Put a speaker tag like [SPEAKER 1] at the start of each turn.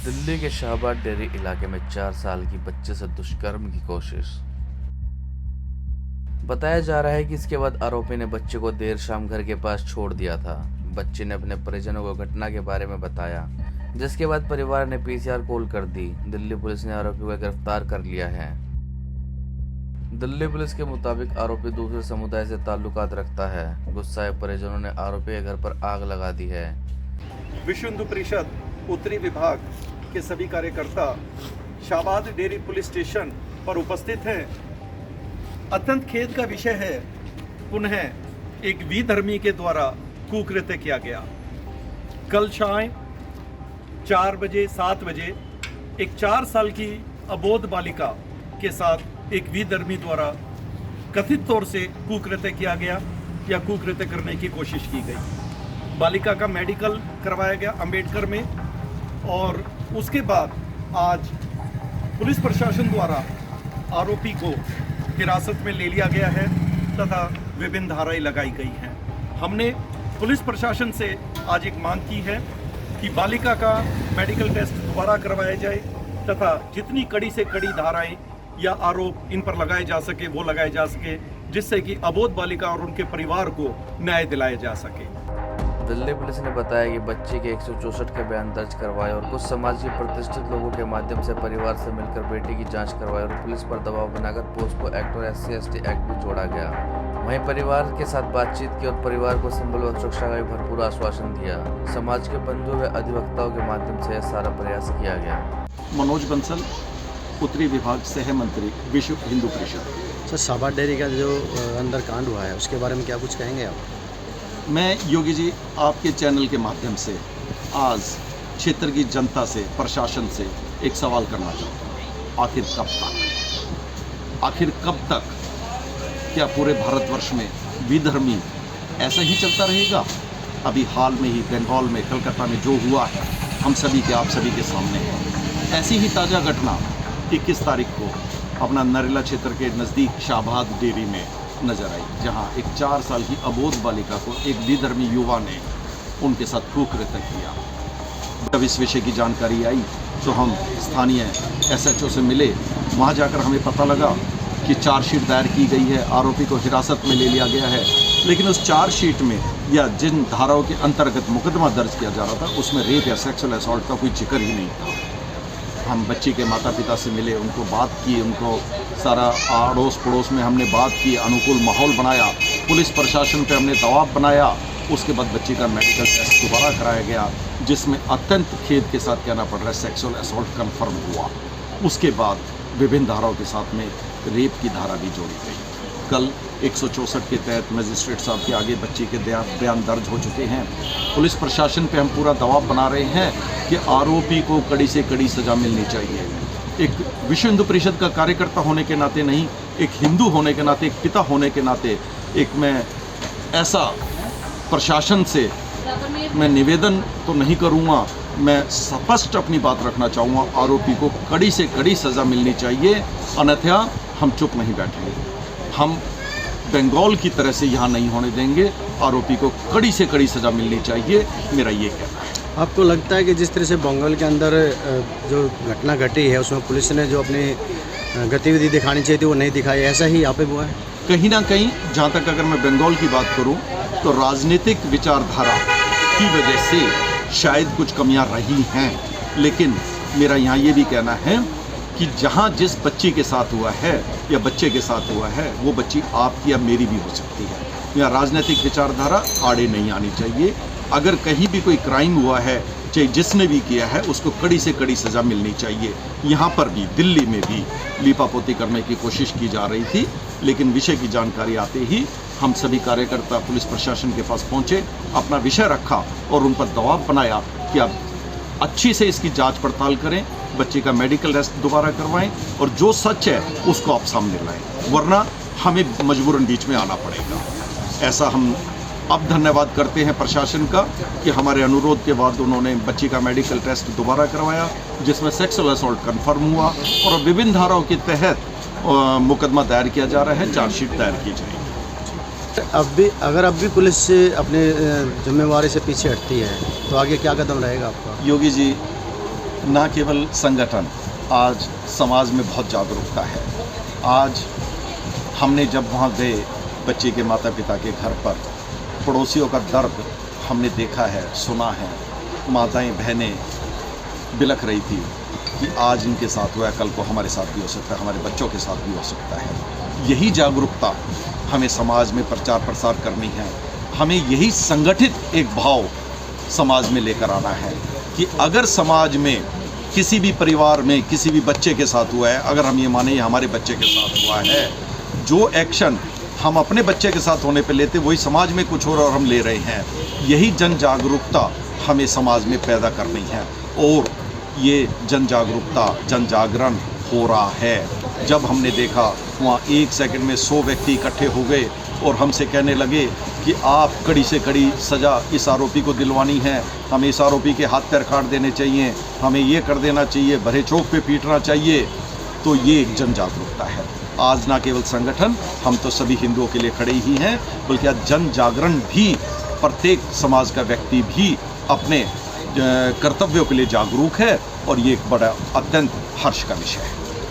[SPEAKER 1] दिल्ली के शाहबाद डेरी इलाके में 4 साल की बच्चे से दुष्कर्म की कोशिश। बताया जा रहा है कि इसके बाद आरोपी ने बच्चे को देर शाम घर के पास छोड़ दिया था। बच्चे ने अपने परिजनों को घटना के बारे में बताया, जिसके बाद परिवार ने पीसीआर कॉल कर दी। दिल्ली पुलिस ने आरोपी को गिरफ्तार कर लिया है। दिल्ली पुलिस के मुताबिक आरोपी दूसरे समुदाय से ताल्लुकात रखता है। गुस्साए परिजनों ने आरोपी के घर पर आग लगा दी है।
[SPEAKER 2] विश्व हिंदू परिषद उत्तरी विभाग के सभी कार्यकर्ता शाहबाद डेयरी पुलिस स्टेशन पर उपस्थित हैं। अत्यंत खेद का विषय है, पुनः एक विधर्मी के द्वारा कुकृत्य किया गया। कल शाम 4 बजे 7 बजे एक 4 साल की अबोध बालिका के साथ एक विधर्मी द्वारा कथित तौर से कुकृत्य किया गया या कुकृत्य करने की कोशिश की गई। बालिका का मेडिकल करवाया गया अंबेडकर में, और उसके बाद आज पुलिस प्रशासन द्वारा आरोपी को हिरासत में ले लिया गया है तथा विभिन्न धाराएं लगाई गई हैं। हमने पुलिस प्रशासन से आज एक मांग की है कि बालिका का मेडिकल टेस्ट दोबारा करवाया जाए तथा जितनी कड़ी से कड़ी धाराएं या आरोप इन पर लगाए जा सके वो लगाए जा सके, जिससे कि अबोध बालिका और उनके परिवार को न्याय दिलाया जा सके।
[SPEAKER 1] दिल्ली पुलिस ने बताया कि बच्ची के 164 के बयान दर्ज करवाए और कुछ समाज के प्रतिष्ठित लोगों के माध्यम से परिवार से मिलकर बेटी की जांच करवाई और पुलिस पर दबाव बनाकर पोस्को एक्ट और SC/ST एक्ट भी जोड़ा गया। वहीं परिवार के साथ बातचीत की और परिवार को संबल और सुरक्षा का भी भरपूर आश्वासन दिया। समाज के बंधुओं व अधिवक्ताओं के माध्यम से यह सारा प्रयास किया गया।
[SPEAKER 2] मनोज बंसल, उत्तरी विभाग सह मंत्री, विश्व हिंदू परिषद।
[SPEAKER 3] सर, शाहबाद डेयरी का जो अंदर कांड हुआ है उसके बारे में क्या कुछ कहेंगे आप?
[SPEAKER 2] मैं योगी जी आपके चैनल के माध्यम से आज क्षेत्र की जनता से, प्रशासन से एक सवाल करना चाहता हूँ। आखिर कब तक क्या पूरे भारतवर्ष में विधर्मी ऐसा ही चलता रहेगा? अभी हाल में ही बंगाल में, कलकत्ता में जो हुआ है हम सभी के, आप सभी के सामने है। ऐसी ही ताज़ा घटना 21 तारीख को अपना नरेला क्षेत्र के नज़दीक शाहबाद डेयरी में नजर आई, जहां एक 4 साल की अबोध बालिका को एक विधर्मी युवा ने उनके साथ कुकृत्य किया। जब इस विषय की जानकारी आई तो हम स्थानीय SHO से मिले। वहां जाकर हमें पता लगा कि चार्जशीट दायर की गई है, आरोपी को हिरासत में ले लिया गया है, लेकिन उस चार्जशीट में या जिन धाराओं के अंतर्गत मुकदमा दर्ज किया जा रहा था उसमें रेप या सेक्सुअल असॉल्ट का कोई जिक्र ही नहीं था। हम बच्ची के माता पिता से मिले, उनको बात की, उनको सारा अड़ोस पड़ोस में हमने बात की, अनुकूल माहौल बनाया, पुलिस प्रशासन पे हमने दबाव बनाया। उसके बाद बच्ची का मेडिकल टेस्ट दोबारा कराया गया, जिसमेमें अत्यंत खेद के साथ कहना पड़ रहा है सेक्सुअल असॉल्ट कन्फर्म हुआ। उसके बाद विभिन्न धाराओं के साथ में रेप की धारा भी जोड़ी गई। कल 164 के तहत मजिस्ट्रेट साहब के आगे बच्ची के बयान दर्ज हो चुके हैं। पुलिस प्रशासन पे हम पूरा दबाव बना रहे हैं कि आरोपी को कड़ी से कड़ी सज़ा मिलनी चाहिए। एक विश्व हिंदू परिषद का कार्यकर्ता होने के नाते नहीं, एक हिंदू होने के नाते, एक पिता होने के नाते एक मैं ऐसा प्रशासन से मैं निवेदन तो नहीं करूँगा, मैं स्पष्ट अपनी बात रखना चाहूँगा, आरोपी को कड़ी से कड़ी सज़ा मिलनी चाहिए, अन्यथा हम चुप नहीं बैठेंगे। हम बंगाल की तरह से यहाँ नहीं होने देंगे, आरोपी को कड़ी से कड़ी सज़ा मिलनी चाहिए, मेरा ये कहना है।
[SPEAKER 3] आपको लगता है कि जिस तरह से बंगाल के अंदर जो घटना घटी है उसमें पुलिस ने जो अपनी गतिविधि दिखानी चाहिए थी वो नहीं दिखाई, ऐसा ही यहाँ पे हुआ है?
[SPEAKER 2] कहीं ना कहीं जहाँ तक अगर मैं बंगाल की बात करूँ तो राजनीतिक विचारधारा की वजह से शायद कुछ कमियाँ रही हैं, लेकिन मेरा यहाँ ये भी कहना है कि जहाँ जिस बच्ची के साथ हुआ है या बच्चे के साथ हुआ है वो बच्ची आपकी या मेरी भी हो सकती है। यहाँ राजनीतिक विचारधारा आड़े नहीं आनी चाहिए। अगर कहीं भी कोई क्राइम हुआ है, चाहे जिसने भी किया है, उसको कड़ी से कड़ी सज़ा मिलनी चाहिए। यहाँ पर भी, दिल्ली में भी लीपापोती करने की कोशिश की जा रही थी, लेकिन विषय की जानकारी आते ही हम सभी कार्यकर्ता पुलिस प्रशासन के पास पहुँचे, अपना विषय रखा और उन पर दबाव बनाया कि आप अच्छी से इसकी जांच पड़ताल करें, बच्चे का मेडिकल टेस्ट दोबारा करवाएं और जो सच है उसको आप सामने लाएं, वरना हमें मजबूरन बीच में आना पड़ेगा। ऐसा हम अब धन्यवाद करते हैं प्रशासन का कि हमारे अनुरोध के बाद उन्होंने बच्ची का मेडिकल टेस्ट दोबारा करवाया, जिसमें सेक्सुअल असॉल्ट कन्फर्म हुआ और विभिन्न धाराओं के तहत मुकदमा दायर किया जा रहा है, चार्जशीट दायर की जाएगी।
[SPEAKER 3] अगर अब भी पुलिस से अपने जिम्मेवारी से पीछे हटती है तो आगे क्या कदम रहेगा आपका?
[SPEAKER 2] योगी जी, ना केवल संगठन, आज समाज में बहुत जागरूकता है। आज हमने जब वहाँ गए बच्चे के माता पिता के घर पर, पड़ोसियों का दर्द हमने देखा है, सुना है। माताएं बहनें बिलख रही थी कि आज इनके साथ हुआ है, कल को हमारे साथ भी हो सकता है, हमारे बच्चों के साथ भी हो सकता है। यही जागरूकता हमें समाज में प्रचार प्रसार करनी है। हमें यही संगठित एक भाव समाज में लेकर आना है कि अगर समाज में किसी भी परिवार में किसी भी बच्चे के साथ हुआ है, अगर हम ये माने ये हमारे बच्चे के साथ हुआ है, जो एक्शन हम अपने बच्चे के साथ होने पे लेते वही समाज में कुछ और हम ले रहे हैं। यही जन जागरूकता हमें समाज में पैदा करनी है और ये जन जागरूकता, जन जागरण हो रहा है। जब हमने देखा वहाँ 1 सेकंड में 100 व्यक्ति इकट्ठे हो गए और हमसे कहने लगे कि आप कड़ी से कड़ी सज़ा इस आरोपी को दिलवानी है, हमें इस आरोपी के हाथ पैर काट देने चाहिए, हमें ये कर देना चाहिए, भरे चौक पे पीटना चाहिए, तो ये एक जन जागरूकता है। आज ना केवल संगठन, हम तो सभी हिंदुओं के लिए खड़े ही हैं, बल्कि आज जन जागरण भी, प्रत्येक समाज का व्यक्ति भी अपने कर्तव्यों के लिए जागरूक है और ये एक बड़ा अत्यंत हर्ष का विषय है।